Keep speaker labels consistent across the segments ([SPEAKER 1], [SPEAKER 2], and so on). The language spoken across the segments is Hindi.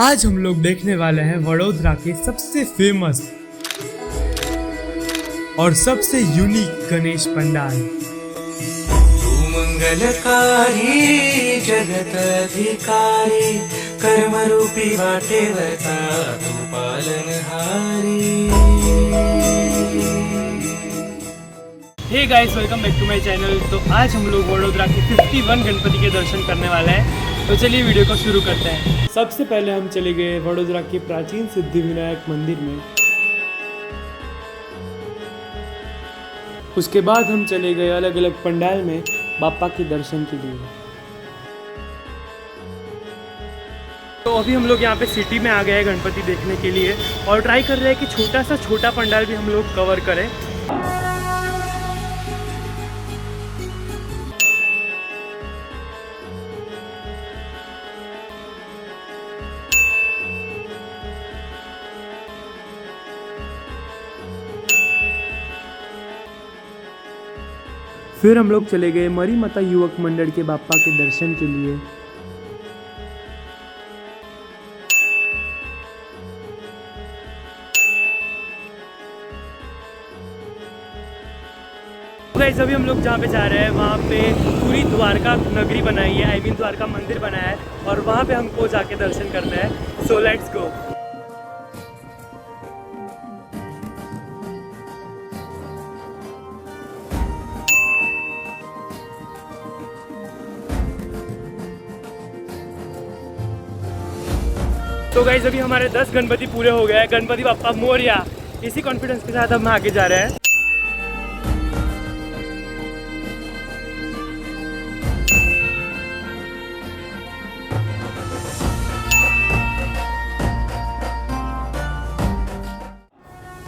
[SPEAKER 1] आज हम लोग देखने वाले हैं वडोदरा के सबसे फेमस और सबसे यूनिक गणेश पंडाल।
[SPEAKER 2] मंगलकारी जगत अधिकारी कर्मरूपी वाटेवरचा तू पालनहारी।
[SPEAKER 1] Hey guys, welcome back to my channel. तो आज हम लोग वडोदरा के 51 गणपति के दर्शन करने वाले हैं। तो चलिए वीडियो को शुरू करते हैं। सबसे पहले हम चले गए वडोदरा के प्राचीन सिद्धिविनायक मंदिर में। उसके बाद हम चले गए अलग अलग पंडाल में बापा के दर्शन के लिए। तो अभी हम लोग यहाँ पे सिटी में आ गए हैं गणपति देखने के लिए और ट्राई कर रहे हैं कि छोटा पंडाल भी हम लोग कवर करें। फिर हम लोग चले गए मरी माता युवक मंडल के बापा के दर्शन के लिए। गाइस, अभी हम लोग जहाँ पे जा रहे हैं वहाँ पे पूरी द्वारका नगरी बनाई है, आई मीन द्वारका मंदिर बनाया है और वहाँ पे हमको जाके दर्शन करना है। सो लेट्स गो। तो गाइस, अभी हमारे 10 गणपति पूरे हो गए हैं। गणपति बाप्पा मोरया, इसी कॉन्फिडेंस के साथ हम आगे जा रहे हैं।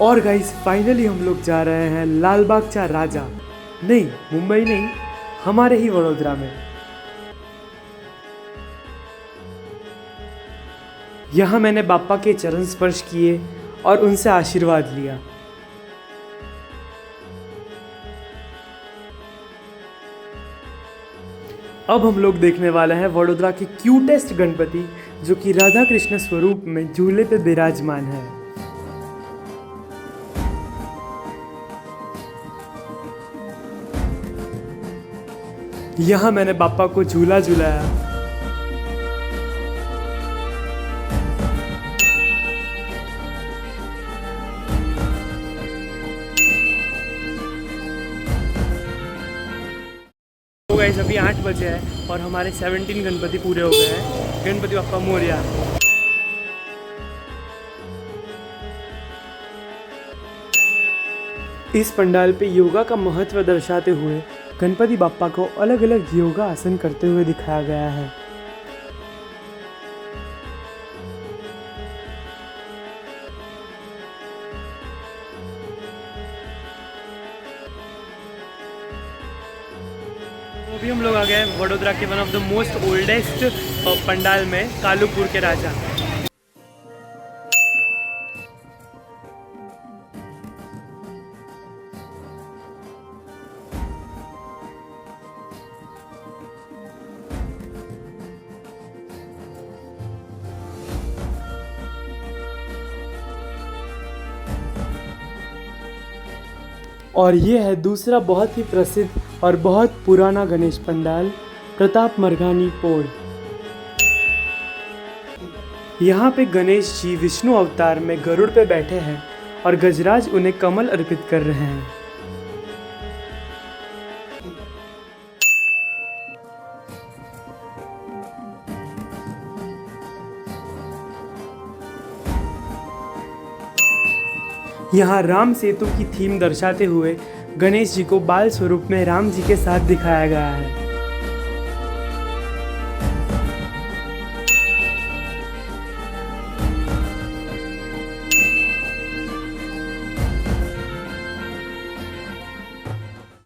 [SPEAKER 1] और गाइस, फाइनली हम लोग जा रहे हैं लालबाग चा राजा, नहीं मुंबई नहीं, हमारे ही वडोदरा में। यहाँ मैंने बापा के चरण स्पर्श किए और उनसे आशीर्वाद लिया। अब हम लोग देखने वाले हैं वडोदरा के क्यूटेस्ट गणपति, जो कि राधा कृष्ण स्वरूप में झूले पे विराजमान है। यहाँ मैंने बापा को झूला झूलाया। तो गाइस, अभी 8 बजे है और हमारे 17 गणपति पूरे हो गए हैं। गणपति बाप्पा मोरया। इस पंडाल पे योगा का महत्व दर्शाते हुए गणपति बाप्पा को अलग अलग योगा आसन करते हुए दिखाया गया है। अभी हम लोग आ गए वडोदरा के one of the most oldest pandal में, कालूपुर के राजा। और ये है दूसरा बहुत ही प्रसिद्ध और बहुत पुराना गणेश पंडाल, प्रताप मरघानी पोड़। यहाँ पे गणेश जी विष्णु अवतार में गरुड़ पे बैठे हैं और गजराज उन्हें कमल अर्पित कर रहे हैं। यहाँ राम सेतु की थीम दर्शाते हुए गणेश जी को बाल स्वरूप में राम जी के साथ दिखाया गया है।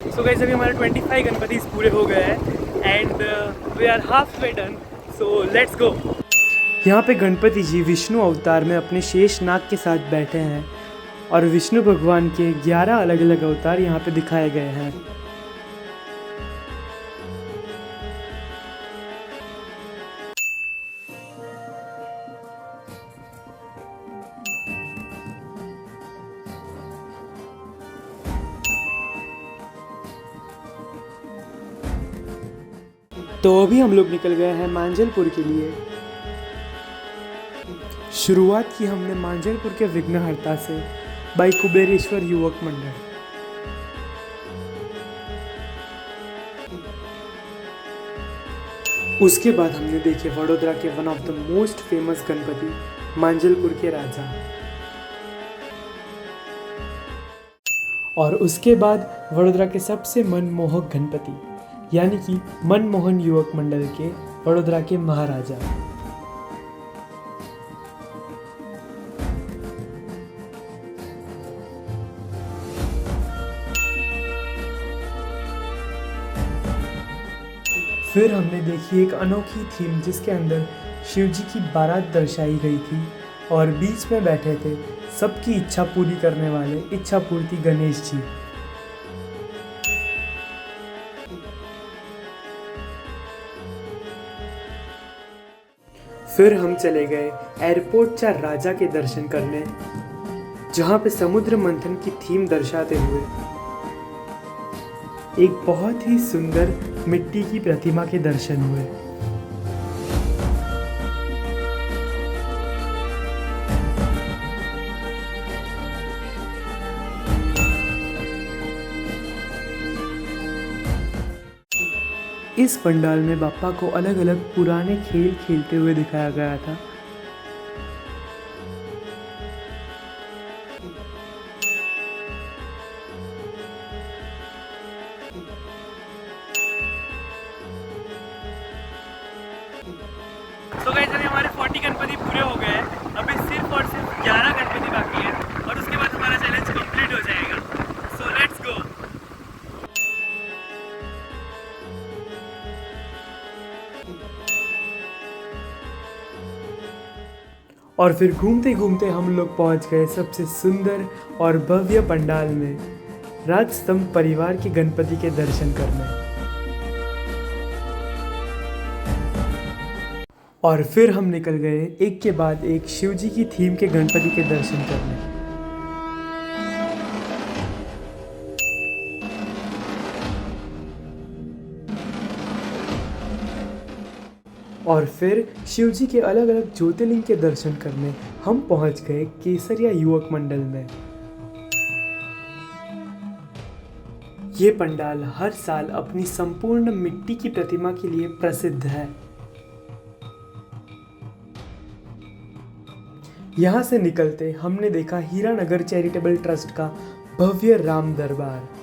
[SPEAKER 1] सो गाइस, अभी हमारे 25 गणपति पूरे हो गए हैं and we are half way done. So let's go. यहाँ पे गणपति जी विष्णु अवतार में अपने शेष नाग के साथ बैठे हैं और विष्णु भगवान के 11 अलग अलग अवतार यहाँ पे दिखाए गए हैं। तो अभी हम लोग निकल गए हैं मांजलपुर के लिए। शुरुआत की हमने मांजलपुर के विघ्नहर्ता से बाई कुबेरेश्वर युवक मंडल। उसके बाद हमने देखे वडोदरा के one of the most famous Ganpati Manjalpur के राजा, और उसके बाद वडोदरा के सबसे मनमोहक गणपति यानी कि मनमोहन युवक मंडल के वडोदरा के महाराजा। फिर हमने देखी एक अनोखी थीम जिसके अंदर शिव जी की बारात दर्शाई गई थी और बीच में बैठे थे सबकी इच्छा पूरी करने वाले इच्छा पूर्ति गणेश जी। फिर हम चले गए एयरपोर्ट चार राजा के दर्शन करने, जहाँ पे समुद्र मंथन की थीम दर्शाते हुए एक बहुत ही सुंदर मिट्टी की प्रतिमा के दर्शन हुए। इस पंडाल में बाप्पा को अलग अलग पुराने खेल खेलते हुए दिखाया गया था। तो गाइस अभी हमारे 40 गणपति पूरे हो गए हैं। अभी सिर्फ और सिर्फ 11 गणपति बाकी है और उसके बाद हमारा चैलेंज कंप्लीट हो जाएगा। सो लेट्स गो। और फिर घूमते घूमते हम लोग पहुंच गए सबसे सुंदर और भव्य पंडाल में, राजस्तंभ परिवार के गणपति के दर्शन करने। और फिर हम निकल गए एक के बाद एक शिव जी की थीम के गणपति के दर्शन करने। और फिर शिव जी के अलग अलग ज्योतिर्लिंग के दर्शन करने हम पहुंच गए केसरिया युवक मंडल में। ये पंडाल हर साल अपनी संपूर्ण मिट्टी की प्रतिमा के लिए प्रसिद्ध है। यहाँ से निकलते हमने देखा हीरानगर चैरिटेबल ट्रस्ट का भव्य राम दरबार।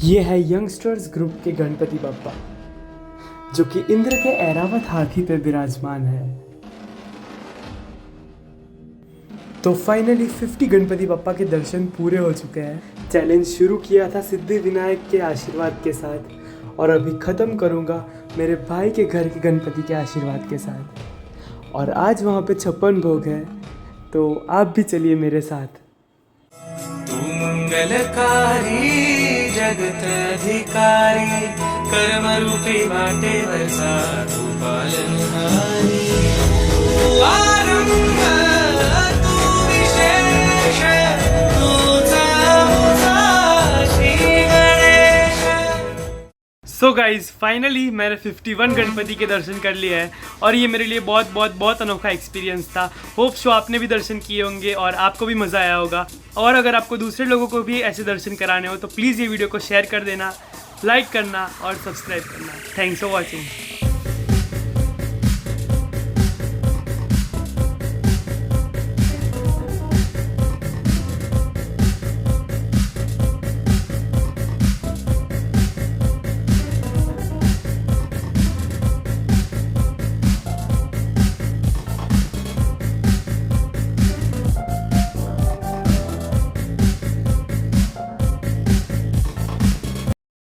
[SPEAKER 1] ये है यंगस्टर्स ग्रुप के गणपति बप्पा, जो कि इंद्र के ऐरावत हाथी पे विराजमान है। तो फाइनली 50 गणपति बप्पा के दर्शन पूरे हो चुके हैं। चैलेंज शुरू किया था सिद्धि विनायक के आशीर्वाद के साथ और अभी ख़त्म करूँगा मेरे भाई के घर के गणपति के आशीर्वाद के साथ। और आज वहाँ पे 56 भोग है, तो आप भी चलिए मेरे साथ।
[SPEAKER 2] तू मंगलकारी जगत अधिकारी, कर्म रूपी वाटेवरचा तू पालनहारी। तू आरंभ तू विशेष, तुझा मुझा Shri Ganesh.
[SPEAKER 1] So guys finally मैंने 51 गणपति के दर्शन कर लिए हैं और ये मेरे लिए बहुत बहुत बहुत अनोखा एक्सपीरियंस था। होप सो आपने भी दर्शन किए होंगे और आपको भी मज़ा आया होगा। और अगर आपको दूसरे लोगों को भी ऐसे दर्शन कराने हो तो प्लीज़ ये वीडियो को शेयर कर देना, लाइक करना और सब्सक्राइब करना। Thanks for watching.